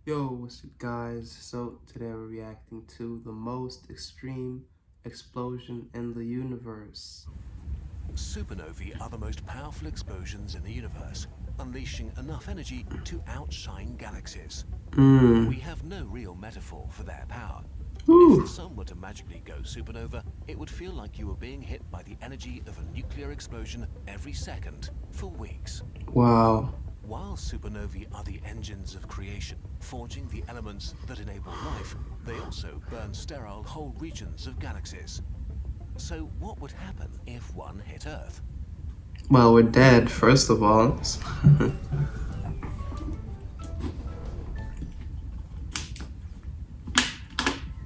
Yo, what's up, guys? So, today we're reacting to the most extreme explosion in the universe. Supernovae are the most powerful explosions in the universe, unleashing enough energy to outshine galaxies. Mmm. We have no real metaphor for their power. If the Woo. sun were to magically go supernova, it would feel like you were being hit by the energy of a nuclear explosion every second for weeks. Wow. While supernovae are the engines of creation, forging the elements that enable life, they also burn sterile whole regions of galaxies. So what would happen if one hit Earth? Well, we're dead, first of all.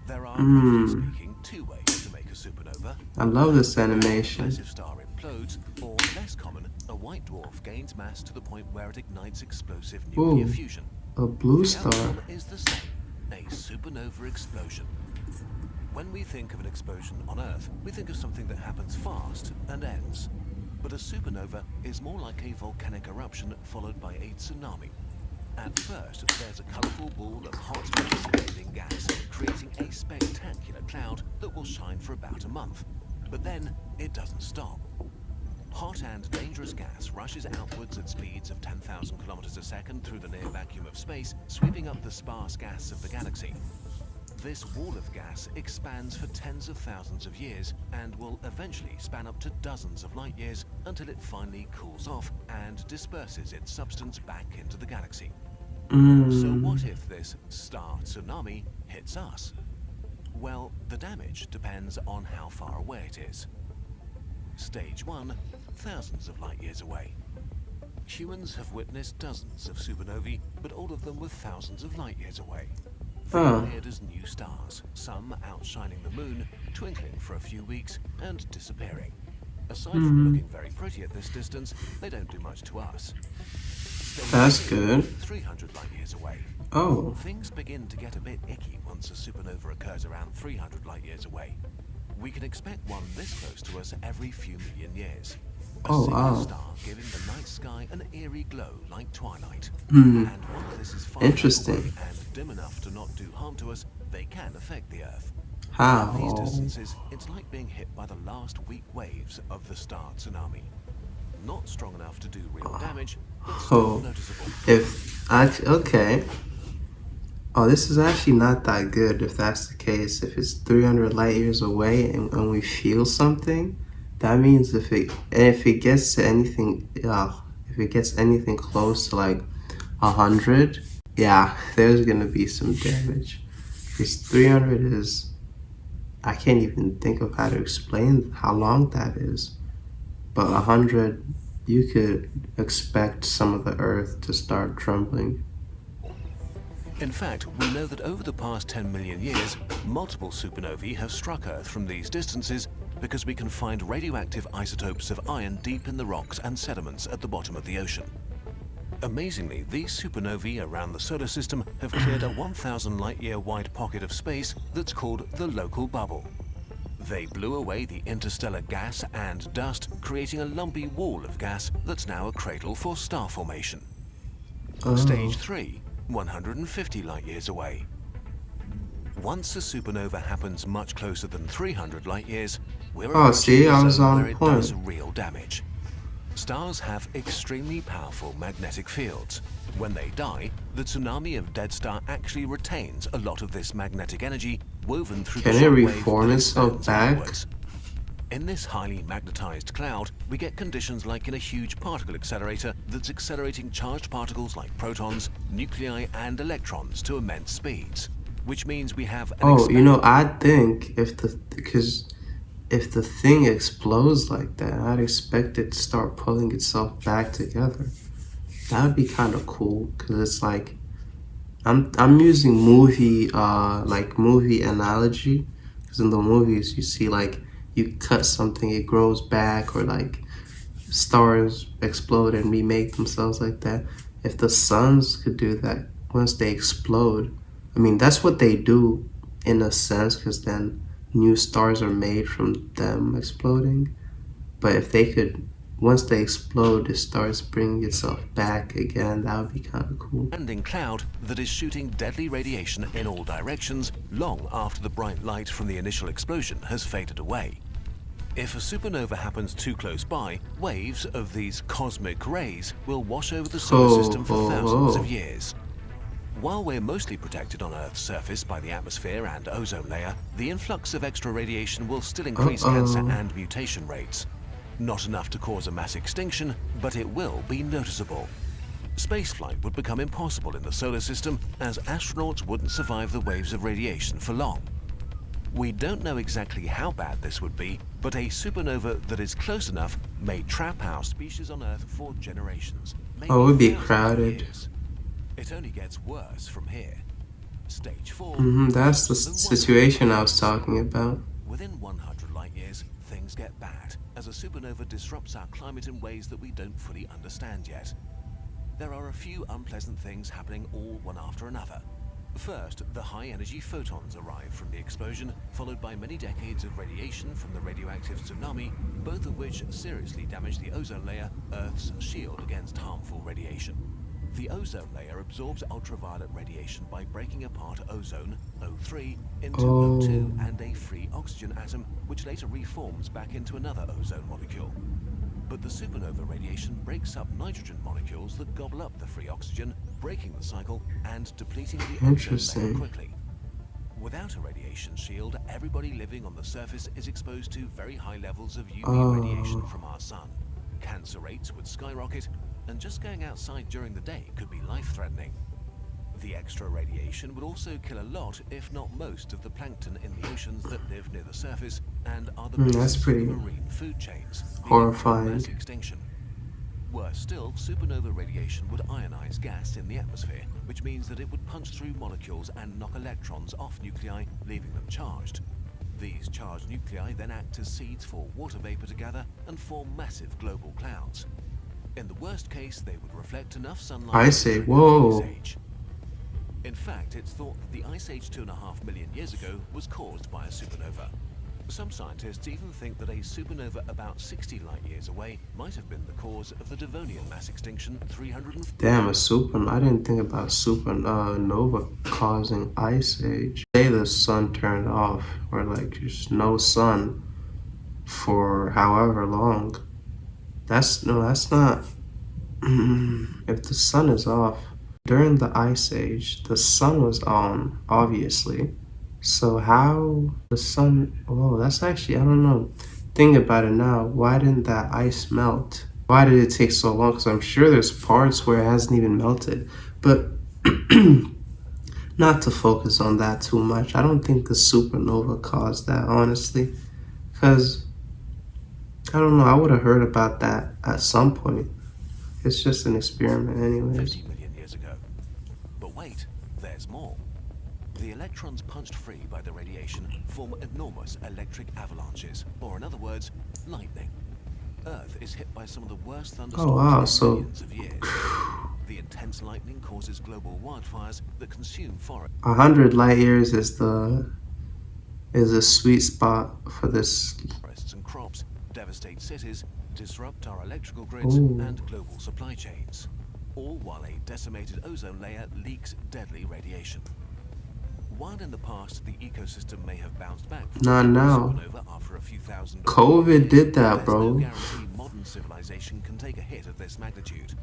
There are, roughly Mmm. speaking, two ways to make a supernova. I love this Either a animation. massive star implodes, or, less common, a white dwarf gains mass to the point where it ignites explosive nuclear Ooh, fusion. a blue The star. outcome is the same, a supernova explosion. When we think of an explosion on Earth, we think of something that happens fast and ends. But a supernova is more like a volcanic eruption followed by a tsunami. At first, there's a colourful ball of hot, exploding gas, creating a spectacular cloud that will shine for about a month. But then, it doesn't stop. Hot and dangerous gas rushes outwards at speeds of 10,000 kilometers a second through the near vacuum of space, sweeping up the sparse gas of the galaxy. This wall of gas expands for tens of thousands of years and will eventually span up to dozens of light years until it finally cools off and disperses its substance back into the galaxy. So Mmm. what if this star tsunami hits us? Well, the damage depends on how far away it is. Stage 1, thousands of light years away. Humans have witnessed dozens of supernovae, but all of them were thousands of light years away. They Huh. appeared as new stars, some outshining the moon, twinkling for a few weeks, and disappearing. Aside from Hmm. looking very pretty at this distance, they don't do much to us. Stage That's 2, good. 300 light years away. Oh. Things begin to get a bit icky once a supernova occurs around 300 light years away. We can expect one this close to us every few million years. A Oh, single wow. star giving the night sky an eerie glow like twilight. Hmm. And once this is far enough away Interesting. and dim enough to not do harm to us, they can affect the Earth. At these How? distances, it's like being hit by the last weak waves of the star tsunami. Not strong enough to do real damage, but still Oh. noticeable. If I. Okay. Oh, this is actually not that good if that's the case. If it's 300 light years away and we feel something, that means if it gets to anything, if it gets anything close to like 100, yeah, there's gonna be some damage. Because 300 is, I can't even think of how to explain how long that is. But 100, you could expect some of the earth to start trembling. In fact, we know that over the past 10 million years, multiple supernovae have struck Earth from these distances because we can find radioactive isotopes of iron deep in the rocks and sediments at the bottom of the ocean. Amazingly, these supernovae around the solar system have cleared a 1,000 light-year wide pocket of space that's called the local bubble. They blew away the interstellar gas and dust, creating a lumpy wall of gas that's now a cradle for star formation. Stage Oh. 3, 150 light-years away. Once a supernova happens much closer than 300 light-years, we're Oh, approaching see, the I was zone on where it does point. real damage. Stars have extremely powerful magnetic fields. When they die, the tsunami of dead star actually retains a lot of this magnetic energy woven through the Can it shockwave reform that itself expands back? outwards. In this highly magnetized cloud, we get conditions like in a huge particle accelerator that's accelerating charged particles like protons, nuclei, and electrons to immense speeds, which means we have an Oh, expand. I think because if the thing explodes like that, I'd expect it to start pulling itself back together. That would be kind of cool because it's like I'm using movie analogy because in the movies you see like you cut something, it grows back, or like stars explode and remake themselves like that. If the suns could do that once they explode, I mean, that's what they do in a sense, because then new stars are made from them exploding. But if they could once they explode, it starts bringing itself back again. That would be kind of cool. Standing cloud that is shooting deadly radiation in all directions long after the bright light from the initial explosion has faded away. If a supernova happens too close by, waves of these cosmic rays will wash over the solar system for thousands of years. While we're mostly protected on Earth's surface by the atmosphere and ozone layer, the influx of extra radiation will still increase cancer and mutation rates. Not enough to cause a mass extinction, but it will be noticeable. Spaceflight would become impossible in the solar system as astronauts wouldn't survive the waves of radiation for long. We don't know exactly how bad this would be, but a supernova that is close enough may trap our species on Earth for generations. It would be crowded. It only gets worse from here. Stage 4. That's the situation I was talking about. Within 100 light years, things get bad as a supernova disrupts our climate in ways that we don't fully understand yet. There are a few unpleasant things happening all one after another. First, the high-energy photons arrive from the explosion, followed by many decades of radiation from the radioactive tsunami, both of which seriously damage the ozone layer, Earth's shield against harmful radiation. The ozone layer absorbs ultraviolet radiation by breaking apart ozone, O3, into O2 and a free oxygen atom, which later reforms back into another ozone molecule. But the supernova radiation breaks up nitrogen molecules that gobble up the free oxygen, breaking the cycle and depleting the ozone layer quickly. Without a radiation shield, everybody living on the surface is exposed to very high levels of UV radiation from our sun. Cancer rates would skyrocket, and just going outside during the day could be life-threatening. The extra radiation would also kill a lot, if not most, of the plankton in the oceans that live near the surface and are the basis of marine food chains, horrifying. Mass extinction. Worse still, supernova radiation would ionize gas in the atmosphere, which means that it would punch through molecules and knock electrons off nuclei, leaving them charged. These charged nuclei then act as seeds for water vapor to gather and form massive global clouds. In the worst case, they would reflect enough sunlight Ice Age. Whoa. In fact, it's thought that the Ice Age 2.5 million years ago was caused by a supernova. Some scientists even think that a supernova about 60 light years away might have been the cause of the Devonian mass extinction 350. Damn, a supernova. I didn't think about supernova causing Ice Age. Say the sun turned off, or like there's no sun for however long. That's not. If the sun is off during the Ice Age, the sun was on, obviously. So how the sun? Oh, that's actually, I don't know. Think about it now. Why didn't that ice melt? Why did it take so long? Because I'm sure there's parts where it hasn't even melted. But not to focus on that too much. I don't think the supernova caused that, honestly. Because I don't know. I would have heard about that at some point. It's just an experiment, anyways. 50 million years ago. But wait, there's more. The electrons punched free by the radiation form enormous electric avalanches, or in other words, lightning. Earth is hit by some of the worst thunderstorms in millions of years. The intense lightning causes global wildfires that consume forests. 100 light years is a sweet spot for this. Forests and crops, devastate cities, disrupt our electrical grids and global supply chains, all while a decimated ozone layer leaks deadly radiation. While in the past the ecosystem may have bounced back from supernova after a few thousand COVID did that, bro. No guarantee modern civilization can take a hit of this magnitude.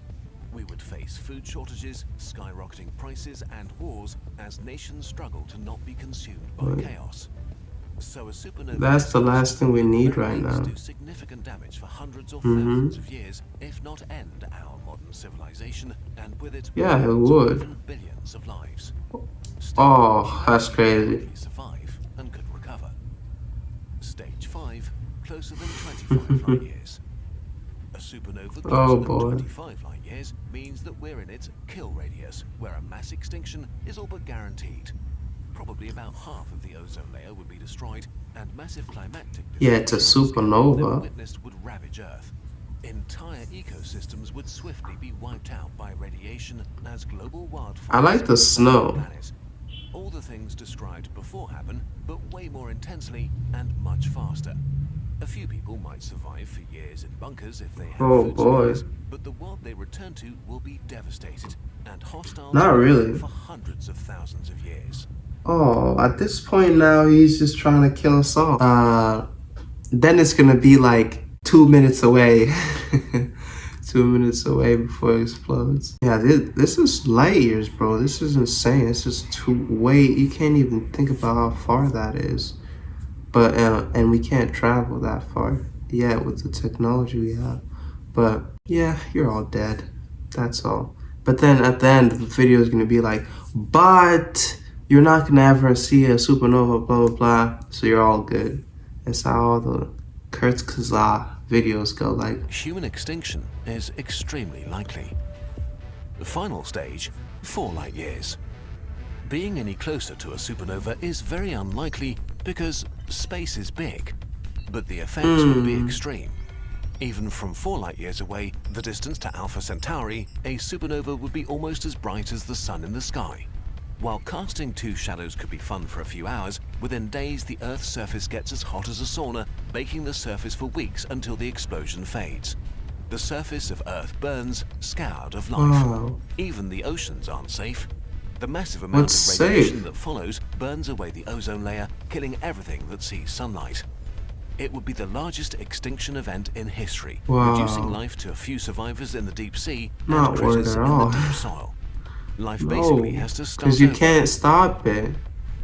We would face food shortages, skyrocketing prices, and wars as nations struggle to not be consumed by chaos. So a supernova, that's the last thing we need right now. Do significant damage for hundreds or thousands of years, if not end our modern civilization, and with it, yeah, it would. Billions of lives. Oh, that's crazy. Survive and could recover. Stage 5, closer than 25 light years. A supernova closer than 25 light years means that we're in its kill radius, where a mass extinction is all but guaranteed. Probably about half of the ozone layer would be destroyed, and massive climactic it's a supernova. Witnessed would ravage Earth. Entire ecosystems would swiftly be wiped out by radiation as global wildfires. I like the snow. All the things described before happen, but way more intensely and much faster. A few people might survive for years in bunkers if they have Oh food boy. supplies, but the world they return to will be devastated, and hostiles Not will live really. for hundreds of thousands of years. Oh, at this point now, he's just trying to kill us all. Then it's gonna be like 2 minutes away. 2 minutes away before it explodes. Yeah, this is light years, bro. This is insane. This is you can't even think about how far that is. But, and we can't travel that far yet with the technology we have. But, yeah, you're all dead. That's all. But then at the end, the video is gonna be like, but you're not gonna ever see a supernova, blah, blah, blah. So you're all good. That's how all the Kurzgesagt videos go. Like, Human extinction is extremely likely. The final stage, 4 light years. Being any closer to a supernova is very unlikely because space is big, but the effects would be extreme. Even from 4 light years away, the distance to Alpha Centauri, a supernova would be almost as bright as the sun in the sky. While casting 2 shadows could be fun for a few hours, within days the Earth's surface gets as hot as a sauna, baking the surface for weeks until the explosion fades. The surface of Earth burns, scoured of life. wow. Even the oceans aren't safe. The massive amount What's of radiation safe? that follows burns away the ozone layer, killing everything that sees sunlight. It would be the largest extinction event in history, Wow. reducing life to a few survivors in the deep sea Not and worried critters at in all. the deep soil. Life No, basically has to start because you over. can't stop it.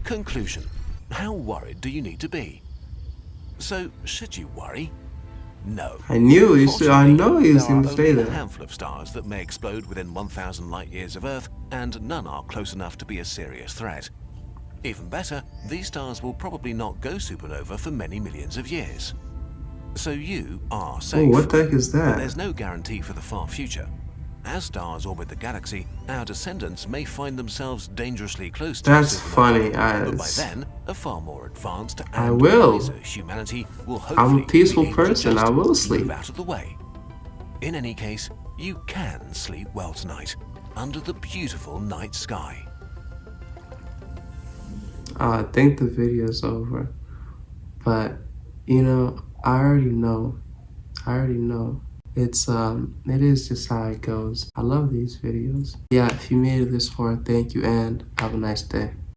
Conclusion. How worried do you need to be? So, should you worry? No. I knew you said. I Fortunately, know he was there are going to say only a that. handful of stars that may explode within 1,000 light years of Earth, and none are close enough to be a serious threat. Even better, these stars will probably not go supernova for many millions of years. So you are Oh, safe. what the heck is But that? there's no guarantee for the far future. As stars orbit the galaxy, our descendants may find themselves dangerously close to That's a supernova. funny But by as. then, a far more advanced I and will. wiser humanity will I'm hopefully a peaceful be able to person. just I will move sleep. out of the way. In any case, you can sleep well tonight, under the beautiful night sky. I think the video's over. But, you know, I already know. It is just how it goes. I love these videos. Yeah, if you made it this far, thank you and have a nice day.